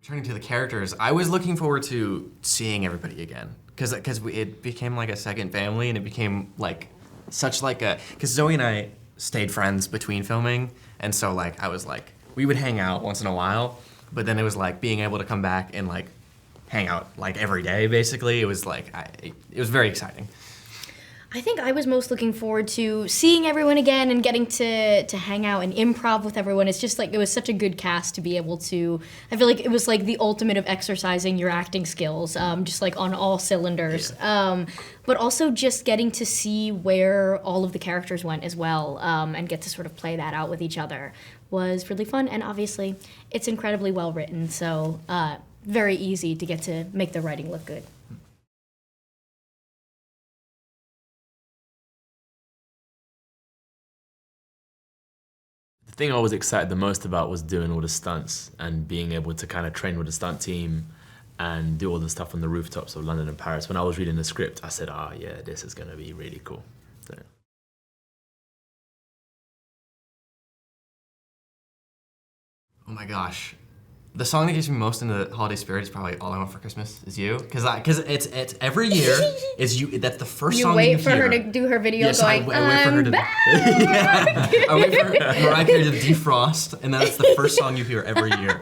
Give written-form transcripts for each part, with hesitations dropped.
Turning to the characters, I was looking forward to seeing everybody again because it became like a second family, and it became like such like a, because Zoe and I stayed friends between filming, and so like I was like, we would hang out once in a while, but then it was like being able to come back and like hang out like every day basically. It was like it was very exciting. I think I was most looking forward to seeing everyone again and getting to hang out and improv with everyone. It's just like, it was such a good cast to be able to, I feel like it was like the ultimate of exercising your acting skills, just like on all cylinders. Yeah. But also just getting to see where all of the characters went as well, and get to sort of play that out with each other was really fun. And obviously it's incredibly well written, so very easy to get to make the writing look good. The thing I was excited the most about was doing all the stunts and being able to kind of train with the stunt team and do all the stuff on the rooftops of London and Paris. When I was reading the script, I said, oh yeah, this is gonna be really cool. So. Oh my gosh. The song that gets me most into the holiday spirit is probably "All I Want for Christmas Is You," because it's every year. It's you. That's the first song you you wait for her to do her video going. I wait for her to. Yeah, I wait for Mariah Carey to defrost, and that's the first song you hear every year.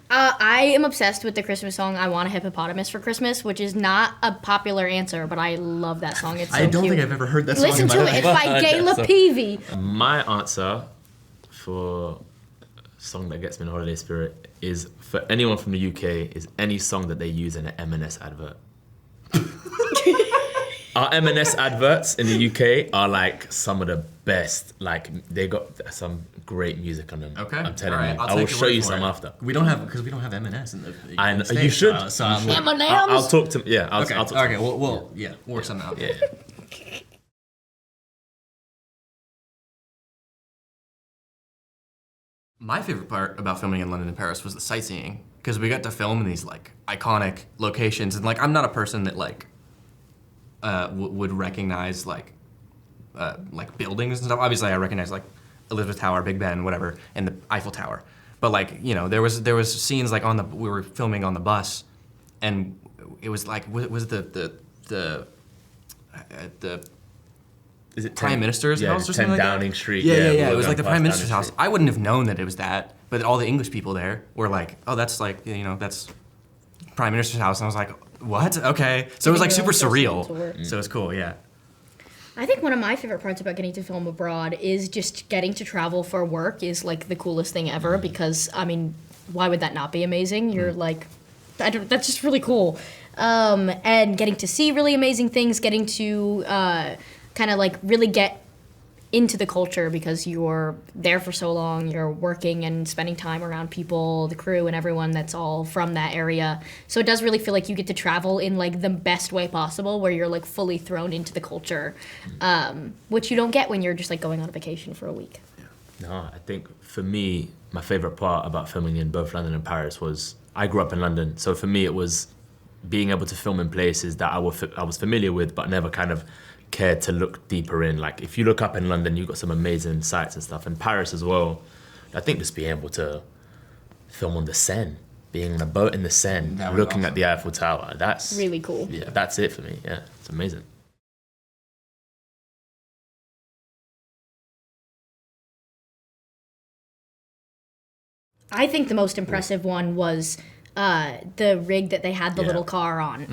I am obsessed with the Christmas song "I Want a Hippopotamus for Christmas," which is not a popular answer, but I love that song. It's so I don't cute. think I've ever heard that song. Listen to it. It's by Gayla Peavy. My answer for song that gets me in the holiday spirit is, for anyone from the UK, is any song that they use in an M&S advert. Our M&S adverts in the UK are like some of the best. Like, they got some great music on them. Okay, I'm telling right. you. I will show you some after. We don't have M&S in the. And States, you should. M&Ms. I'll talk to. Yeah. I'll Okay. talk to Okay. We'll work something out. Yeah. My favorite part about filming in London and Paris was the sightseeing, because we got to film in these like iconic locations, and like I'm not a person that like would recognize like buildings and stuff. Obviously, I recognize like Elizabeth Tower, Big Ben, whatever, and the Eiffel Tower. But like, you know, there was scenes like we were filming on the bus, and it was like was the Is it Prime Minister's house or 10 something like Downing that? Street. Yeah. we It were was like the going Prime past Minister's Downing house. Street. I wouldn't have known that it was that, but all the English people there were like, oh, that's like, you know, that's Prime Minister's house. And I was like, what? Okay. So it was like super surreal. So it was cool, yeah. I think one of my favorite parts about getting to film abroad is just getting to travel for work is like the coolest thing ever, because, I mean, why would that not be amazing? You're like, that's just really cool. And getting to see really amazing things, getting to kind of like really get into the culture because you're there for so long, you're working and spending time around people, the crew and everyone that's all from that area. So it does really feel like you get to travel in like the best way possible, where you're like fully thrown into the culture, which you don't get when you're just like going on a vacation for a week. No, I think for me, my favorite part about filming in both London and Paris was, I grew up in London, so for me it was being able to film in places that I was familiar with, but never kind of cared to look deeper in. Like, if you look up in London, you've got some amazing sights and stuff. In Paris as well, I think just being able to film on the Seine, being on a boat in the Seine, looking at the Eiffel Tower, that's really cool. Yeah, that's it for me. Yeah, it's amazing. I think the most impressive one was the rig that they had the little car on.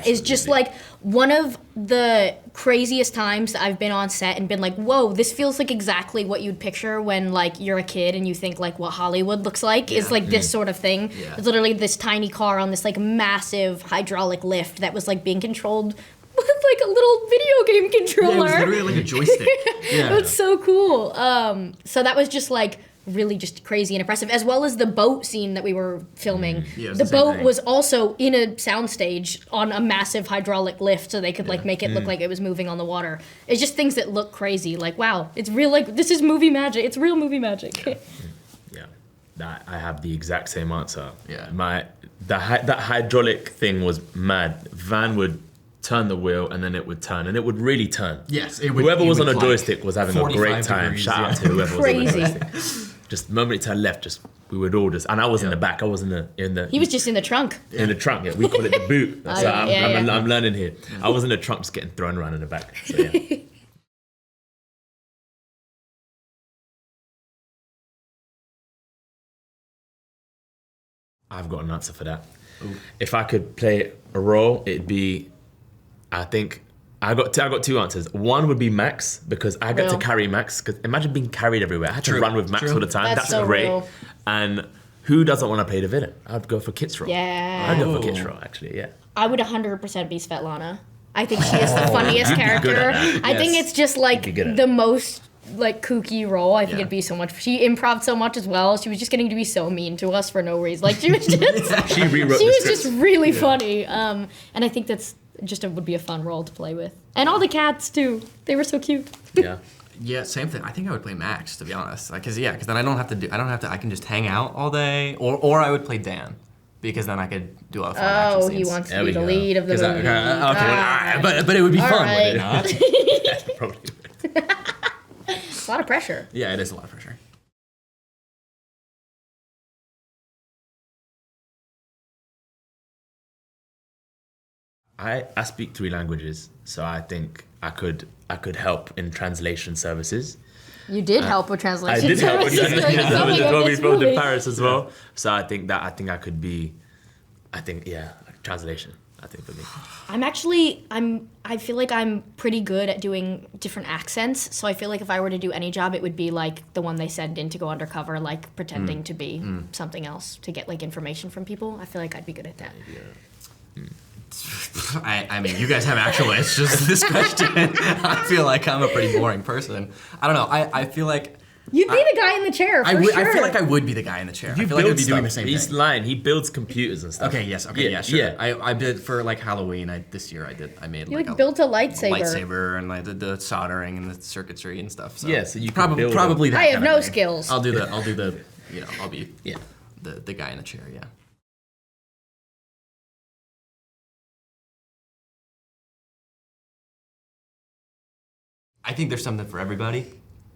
Is just like one of the craziest times that I've been on set and been like, whoa, this feels like exactly what you'd picture when like you're a kid and you think like what Hollywood looks like is like this sort of thing. Yeah. It's literally this tiny car on this like massive hydraulic lift that was like being controlled with like a little video game controller. Yeah, it was literally like a joystick. Yeah. It's so cool. So that was just like really just crazy and impressive, as well as the boat scene that we were filming. Yeah, it was the the same boat thing. was also in a soundstage on a massive hydraulic lift, so they could like make it look like it was moving on the water. It's just things that look crazy. Like, wow, it's real. Like, this is movie magic. It's real movie magic. Yeah, that I have the exact same answer. Yeah. That hydraulic thing was mad. Van would turn the wheel and then it would turn, and it would really turn. Yes, it would. Whoever was on a like joystick was having a great 45 time. degrees, Shout out yeah. to whoever was on Crazy. the joystick. Just the moment it turned left, just we would all just, and I was in the back. I was in the. He was just in the trunk. In the trunk, yeah. We call it the boot. So yeah. I'm learning here. I was in the trunk, just getting thrown around in the back. So yeah. I've got an answer for that. Ooh. If I could play a role, it'd be, I think, I got two answers. One would be Max, because I get to carry Max. Because imagine being carried everywhere. I had to run with Max all the time. That's so great. Real. And who doesn't want to play the villain? I'd go for Kit's role. Yeah. I'd go for Kit's role, actually, yeah. I would 100% be Svetlana. I think she is the funniest character. I think it's just like the most like kooky role. I think it'd be so much. She improved so much as well. She was just getting to be so mean to us for no reason. Like she was just she rewrote. She was just really funny. And I think that's just would be a fun role to play with. And all the cats too. They were so cute. Yeah. Yeah, same thing. I think I would play Max, to be honest. Because then I don't have to. I can just hang out all day. Or I would play Dan, because then I could do all the fun action scenes. He wants to be the lead of the movie. But it would be fun, right. would it not? Yeah, probably. A lot of pressure. Yeah, it is a lot of pressure. I speak 3 languages, so I think I could help in translation services. You did help with translation services. I did help with translation services as well. We filmed in Paris as well. So I think I could be, translation. I think for me. I feel like I'm pretty good at doing different accents. So I feel like if I were to do any job, it would be like the one they send in to go undercover, like pretending to be something else to get like information from people. I feel like I'd be good at that. I mean, you guys have actual answers to this question. I feel like I'm a pretty boring person. I don't know. I feel like you'd be the guy in the chair. For sure. I feel like I would be the guy in the chair. I feel like I'd be doing the same thing. He's lying. He builds computers and stuff. Okay. Yes. Okay. Yeah. Sure. Yeah. I did for like Halloween. This year I made you like built a lightsaber. And I did the soldering and the circuitry and stuff. So yeah. So you probably that. I have no skills. I'll do the I'll be the guy in the chair. Yeah. I think there's something for everybody,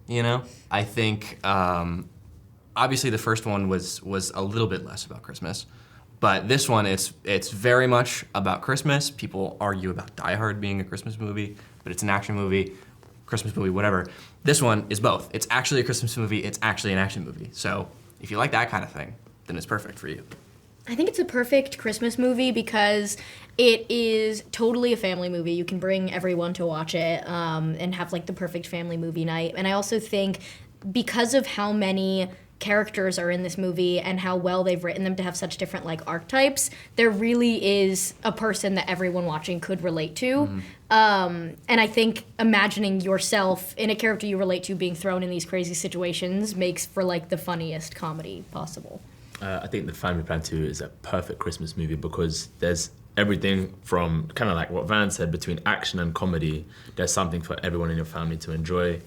you know? I think, obviously the first one was a little bit less about Christmas, but this one, it's very much about Christmas. People argue about Die Hard being a Christmas movie, but it's an action movie, Christmas movie, whatever. This one is both. It's actually a Christmas movie, it's actually an action movie. So if you like that kind of thing, then it's perfect for you. I think it's a perfect Christmas movie because it is totally a family movie. You can bring everyone to watch it and have like the perfect family movie night. And I also think because of how many characters are in this movie and how well they've written them to have such different like archetypes, there really is a person that everyone watching could relate to. And I think imagining yourself in a character you relate to being thrown in these crazy situations makes for like the funniest comedy possible. I think The Family Plan 2 is a perfect Christmas movie because there's everything from kind of like what Van said, between action and comedy. There's something for everyone in your family to enjoy.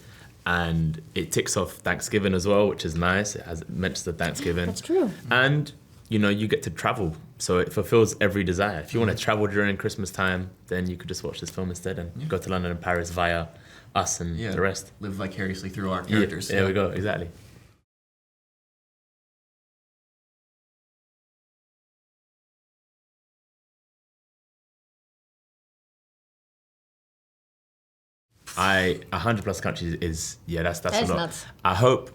And it ticks off Thanksgiving as well, which is nice. It mentions the Thanksgiving. That's true. And, you get to travel. So it fulfills every desire. If you want to travel during Christmas time, then you could just watch this film instead and go to London and Paris via us and the rest. Live vicariously through our characters. There we go, exactly. I 100+ countries is that's a lot. Nuts. I hope.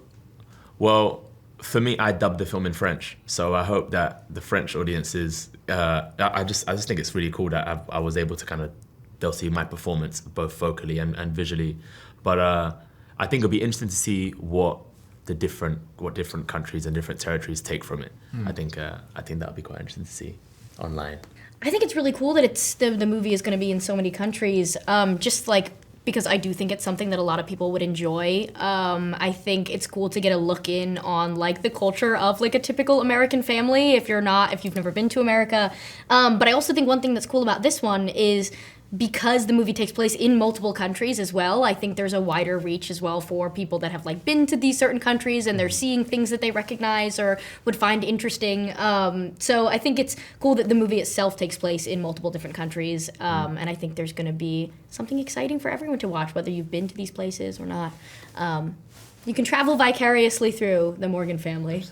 Well, for me, I dubbed the film in French, so I hope that the French audiences. I just think it's really cool that I was able to they'll see my performance both vocally and visually, but I think it'll be interesting to see what different countries and different territories take from it. I think that'll be quite interesting to see online. I think it's really cool that it's the movie is going to be in so many countries. Just like. Because I do think it's something that a lot of people would enjoy. I think it's cool to get a look in on like the culture of like a typical American family if you've never been to America. But I also think one thing that's cool about this one is because the movie takes place in multiple countries as well, I think there's a wider reach as well for people that have like been to these certain countries and they're seeing things that they recognize or would find interesting. So I think it's cool that the movie itself takes place in multiple different countries, and I think there's going to be something exciting for everyone to watch, whether you've been to these places or not. You can travel vicariously through the Morgan family.